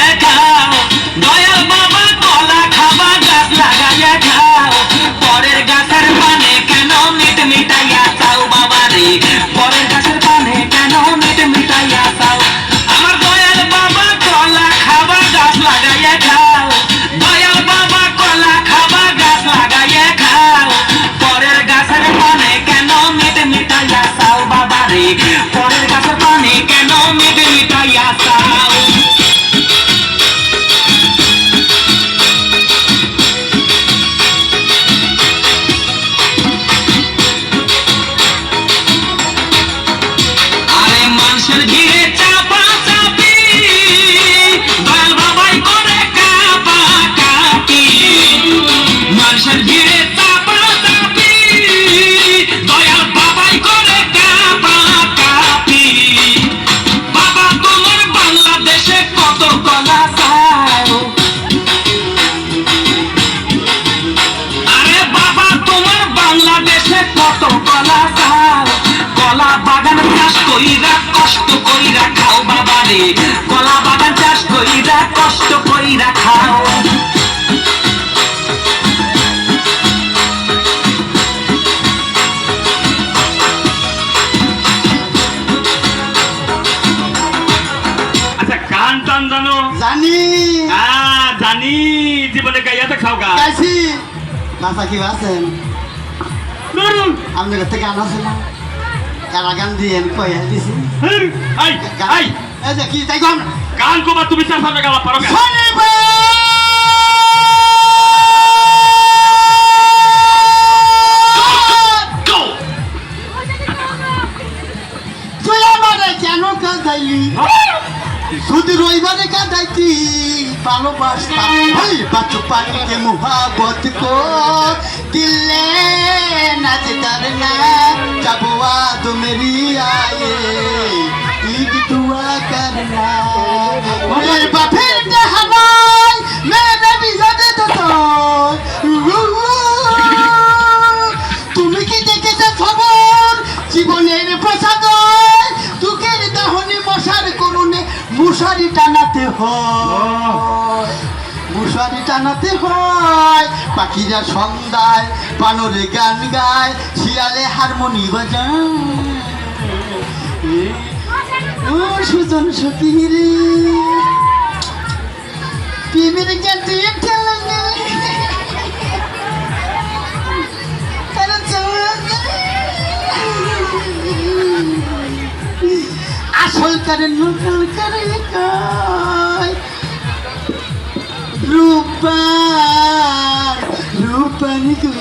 লাগাইয়া খাও দয়াল বাবা কলা খাবা গাছ লাগাইয়া খাও পরের গাছের পানে কেন মিট মিটাইয়া চাও বাবা রে পরের গাছের পানে কেন মিট মিটাইয়া চাও আমার দয়াল বাবা কলা খাবা গাছ লাগাইয়া খাও দয়াল বাবা কলা খাবা গাছ লাগাইয়া খাও পরের গাছের পানে কেন মিট মিটাইয়া চাও বাবা রে পরের গাছের পানে কেন মিট মিটাইয়া চাও কষ্ট কইরা খাও বাবা রে কলা বাগান চাষ কইরা কষ্ট কইরা খাও আচ্ছা গান টান জানো জানি জানি জীবনে গাইয়াতে খাও গা গাইছি নাচা কি আছেন আপনার থেকে গান আছে না কারা গান দিয়ে কয়ে দিছি কি তাই গান গান কোবা তুমি চাষা গাওয়া পারো তুই আমারে কেন কাঁদাইলি শুধু রইবারে কাঁদাইতি ভালোবাসতাম ওই বাচ্চু পানিকে মুহাবত কো দিলে নাচ করনা जब वाद मेरी आए ईद दुआ करना मेरे बाफिर के हवाई मेरे भी ज़्यादा तो তুমি কি দেখেছো খবর জীবনের প্রসাদয় দুঃখের দাহনে মশার করুণে মশারি টানাতে হয় মশারি টানাতে হয় পাখিরা সন্ধ্যায় বানরে গান গায় শিয়ালে হারমোনি বাজায় ও সুজন সতীরে প্রেমের গানটি খেলা আসল করে নকল করে কয় রূপা রূপানি গো